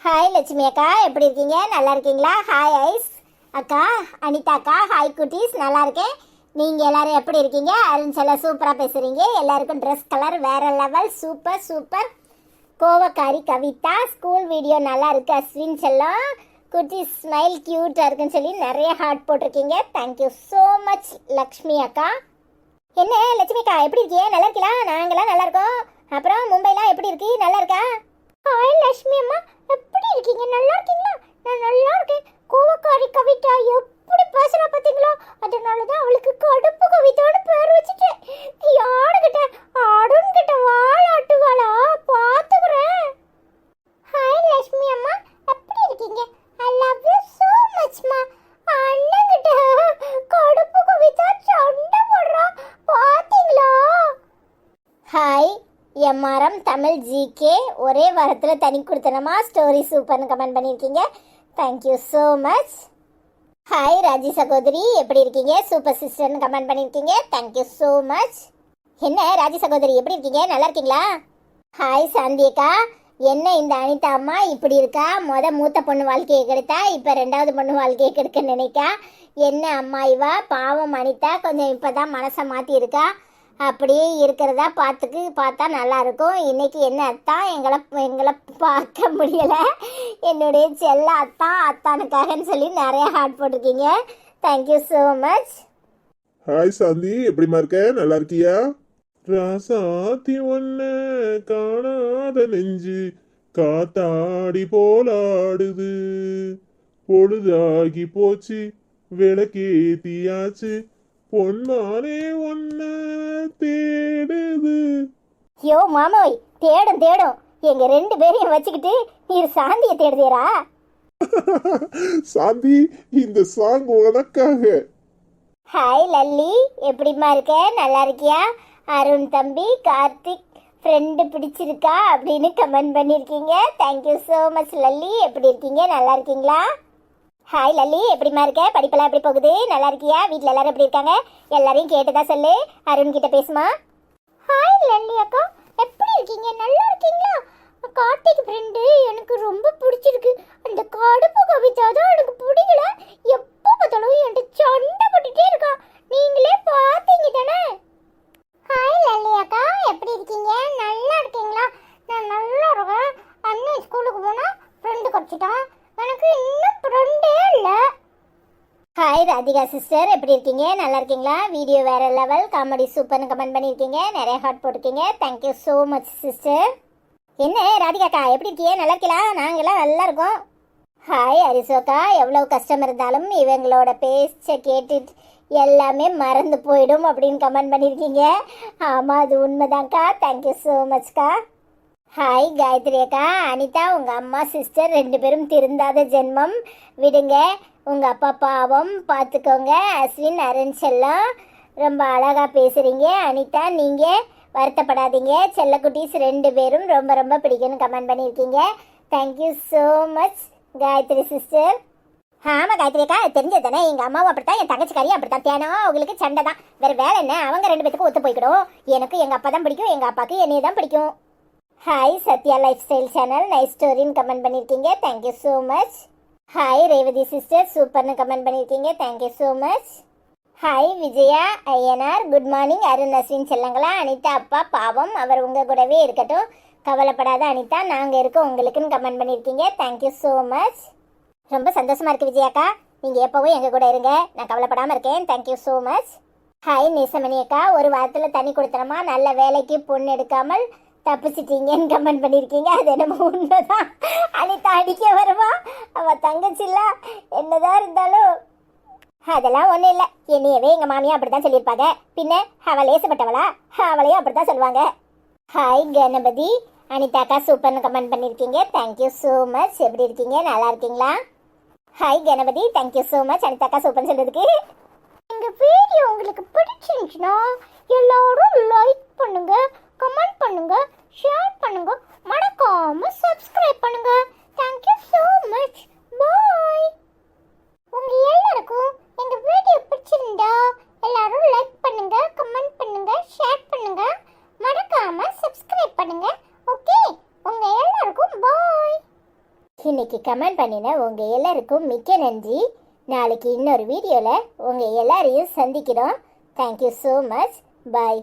ஹாய் லட்சுமி அக்கா, எப்படி இருக்கீங்க? நல்லா இருக்கீங்களா? ஹாய் ஐஸ் அக்கா, அனிதா அக்கா, ஹாய் குட்டீஸ், நல்லா இருக்கேன். நீங்கள் எல்லாரும் எப்படி இருக்கீங்க? அருண் செல்ல சூப்பராக பேசுகிறீங்க. எல்லாருக்கும் ட்ரெஸ் கலர் வேற லெவல், சூப்பர் சூப்பர். கோவக்காரி கவிதா, ஸ்கூல் வீடியோ நல்லா இருக்கு. அஸ்வின் செல்லம் குட்டி ஸ்மைல் க்யூட்டாக இருக்குன்னு சொல்லி நிறைய ஹார்ட் போட்டிருக்கீங்க. தேங்க்யூ ஸோ மச் லக்ஷ்மி அக்கா. என்ன லட்சுமி அக்கா, எப்படி இருக்கீங்க? நல்லா இருக்கீங்களா? நாங்களாம் நல்லா இருக்கோம். அப்புறம் மும்பைலாம் எப்படி இருக்கு? நல்லா இருக்கா? ஹாய் லட்சுமி அம்மா, எப்படி இருக்கீங்க? நல்லா இருக்கீங்களா? நான் நல்லா இருக்கேன். கோவக்காரி கவிதா எப்படி பேசுறா பார்த்தீங்களா? அதனால தான் அவளுக்கு கடுப்பு கவிதான்னு பேர் வச்சுட்டேன். யாருக்கிட்ட? அருண் கிட்ட வாழாட்டுவாளா? பார்த்துக்கிறேன். ஹாய் லட்சுமி அம்மா, எப்படி இருக்கீங்க? ஐ லவ் யூ ஸோ மச்மா. அண்ணன் கிட்ட கடுப்பு கவிதா சண்டை போடுறா, பார்த்தீங்களா? ஹாய் எம்ஆர்எம் தமிழ் ஜிகே, ஒரே வாரத்தில் தனி கொடுத்தனமா ஸ்டோரி சூப்பர்னு கமெண்ட் பண்ணியிருக்கீங்க. Thank you so much. Hi Raji சகோதரி, எப்படி இருக்கீங்க? சூப்பர் சிஸ்டர்னு கமெண்ட் பண்ணியிருக்கீங்க. Thank you so much. என்ன ராஜி சகோதரி, எப்படி இருக்கீங்க? நல்லா இருக்கீங்களா? ஹாய் சாந்தியக்கா, என்ன இந்த அனிதா அம்மா இப்படி இருக்கா? மூத்த பொண்ணு வாழ்க்கையை கெடுத்தா, இப்போ 2வது பொண்ணு வாழ்க்கையை கெடுக்க நினைக்கா. என்ன அம்மா இவா? பாவம் அனிதா கொஞ்சம் இப்போ தான் மனசை மாற்றி இருக்கா. அப்படியே இருக்கிறதா பார்த்தா நல்லா இருக்கும். இன்னைக்கு என்ன அத்தான் எங்களை பார்க்க முடியல, என்னுடைய செல்ல அத்தானுக்காகன்னு சொல்லி நிறைய ஹார்ட் போட்டிருக்கீங்க. Thank you so much. ஹாய் சாந்தி, எப்படிமா இருக்க? நல்லா இருக்கியா? ராசாத்தி ஒன்ன காணாத நெஞ்சு காத்தாடி போலாடுது, பொழுதாகி போச்சு, விளக்கேத்தியாச்சு, பொன்மானே ஒன்ன தேடுது. யோ மாமோய், தேடும் தேடும் எங்க 2 பேரையும் வச்சுக்கிட்டு நீர் சாந்தியை தேடுதேரா? சாந்தி, இந்த சாங் உனக்காக. ஹாய் லல்லி, எப்படிம்மா இருக்க? நல்லா இருக்கியா? அருண் தம்பி, கார்த்திக் ஃப்ரெண்டு பிடிச்சிருக்கா அப்படின்னு கமெண்ட் பண்ணியிருக்கீங்க. Thank you so much Lalli. எப்படி இருக்கீங்க? நல்லா இருக்கீங்களா? ஹாய் லல்லி, எப்படிம்மா இருக்க? படிப்பெல்லாம் எப்படி போகுது? நல்லா இருக்கியா? வீட்டில் எல்லாரும் எப்படி இருக்காங்க? எல்லாரையும் கேட்டதா சொல்லு. அருண் கிட்ட பேசுமா. ஹாய் லல்லி அக்கா, எப்படி இருக்கீங்க? நல்லா இருக்கீங்களா? கார்த்திக் ஃப்ரெண்டு எனக்கு ரொம்ப பிடிச்சிருக்கு. அந்த கடுப்பு கவிதா தான் எனக்கு பிடிக்கல. எப்போ பார்த்தாலும் என்கிட்ட சண்டை போட்டுட்டே இருக்கா. நீங்களே பார்த்தீங்க தானே? ஹாய் லல்லி அக்கா, எப்படி இருக்கீங்க? நல்லா இருக்கீங்களா? நான் நல்லா இருக்கேன். அண்ணன் ஸ்கூலுக்கு போனால் ஃப்ரெண்டு கிடச்சிட்டான். எனக்கு இன்னும் ஃப்ரெண்டே இல்லை. ஹாய் ராதிகா சிஸ்டர், எப்படி இருக்கீங்க? நல்லா இருக்கீங்களா? வீடியோ வேற லெவல், காமெடி சூப்பர்னு கமெண்ட் பண்ணியிருக்கீங்க. நிறைய ஹார்ட் போட்டிருக்கீங்க. Thank you so much sister. என்ன ராதிகாக்கா, எப்படி இருக்கீங்க? நல்லா இருக்கலாம்? நாங்களாம் நல்லா இருக்கோம். ஹாய் அரிசோக்கா, எவ்வளோ கஷ்டம் இருந்தாலும் இவங்களோட பேச்சை கேட்டுட்டு எல்லாமே மறந்து போயிடும் அப்படின்னு கமெண்ட் பண்ணியிருக்கீங்க. ஆமாம், அது உண்மைதான்க்கா. தேங்க்யூ ஸோ மச்க்கா. ஹாய் காயத்ரி அக்கா, அனிதா உங்கள் அம்மா சிஸ்டர் 2 பேரும் திருந்தாத ஜென்மம், விடுங்க. உங்கள் அப்பா பாவம், பார்த்துக்கோங்க. அஸ்வின், அருண் செல்லம், ரொம்ப அழகாக பேசுகிறீங்க. அனிதா, நீங்கள் வருத்தப்படாதீங்க. செல்லக்குட்டீஸ் 2 பேரும் ரொம்ப ரொம்ப பிடிக்கும்னு கமெண்ட் பண்ணியிருக்கீங்க. Thank you so much Gayathri sister. ஆமாம் காயத்ரி அக்கா, தெரிஞ்சது தானே. எங்கள் அம்மாவும் அப்படித்தான், என் தங்கச்சிக்காரியும் அப்படித்தான். தேனோ அவங்களுக்கு சண்டை தான், வேறு வேலை என்ன? அவங்க 2 பேத்துக்கும் ஒத்து போய்க்கிடும். எனக்கு எங்கள் அப்பா தான் பிடிக்கும், எங்கள் அப்பாவுக்கு என்னையை தான் பிடிக்கும். Hi Sathya life style channel, nice ஸ்டோரின்னு கமெண்ட் பண்ணியிருக்கீங்க. Thank you so much. Hi Revathi sister, சூப்பர்னு கமெண்ட் பண்ணியிருக்கீங்க. Thank you so much. Hi Vijaya Iyanar, good morning. Arun Ashwin செல்லங்களா, அனிதா அப்பா பாவம், அவர் உங்கள் கூடவே இருக்கட்டும், கவலைப்படாத அனிதா, நாங்கள் இருக்கோம் உங்களுக்குன்னு கமெண்ட் பண்ணியிருக்கீங்க. Thank you so much. ரொம்ப சந்தோஷமாக இருக்குது விஜயாக்கா, நீங்கள் எப்போவும் எங்கள் கூட இருங்க, நான் கவலைப்படாமல் இருக்கேன். Thank you so much. Hi Nesamani அக்கா, ஒரு வாரத்தில் தண்ணி கொடுத்தனமா, நல்ல வேலைக்கு பொண்ணு எடுக்காமல் தப்பிச்சிட்டீங்கன்னு கமெண்ட் பண்ணியிருக்கீங்க. அது என்னமோ உண்மைதான். அனிதா அடிக்க வருவா, அவள் தங்கச்சில்ல, என்னதான் இருந்தாலும் அதெல்லாம் ஒன்றும் இல்லை. என்னையவே எங்கள் மாமியா அப்படி தான் சொல்லியிருப்பாங்க, பின்ன அவள் லேசப்பட்டவளா? அவளையும் அப்படி தான் சொல்லுவாங்க. ஹாய் கணபதி, அனிதாக்கா சூப்பர்னு கமெண்ட் பண்ணியிருக்கீங்க. Thank you so much. எப்படி இருக்கீங்க? நல்லா இருக்கீங்களா? Hi Ganapathi, thank you so much அனிதாக்கா சூப்பர்னு சொல்கிறதுக்கு. எங்கள் வீடியோ உங்களுக்கு பிடிச்சிருந்துச்சுன்னா எல்லாரும் லைக் பண்ணுங்க, கமெண்ட் பண்ணுங்க, ஷேர் பண்ணுங்க, மறக்காம சப்ஸ்கிரைப் பண்ணுங்க. Thank you so much. பாய். உங்க எல்லாருக்கும் எங்க வீடியோ பிடிச்சிருந்தா எல்லாரும் லைக் பண்ணுங்க, கமெண்ட் பண்ணுங்க, ஷேர் பண்ணுங்க, மறக்காம சப்ஸ்கிரைப் பண்ணுங்க. ஓகே, உங்க எல்லாருக்கும் பாய். இன்னைக்கு கமெண்ட் பண்ணின உங்கள் எல்லாருக்கும் மிக்க நன்றி. நாளைக்கு இன்னொரு வீடியோவில் உங்கள் எல்லாரையும் சந்திக்கிறோம். Thank you so much. பாய்.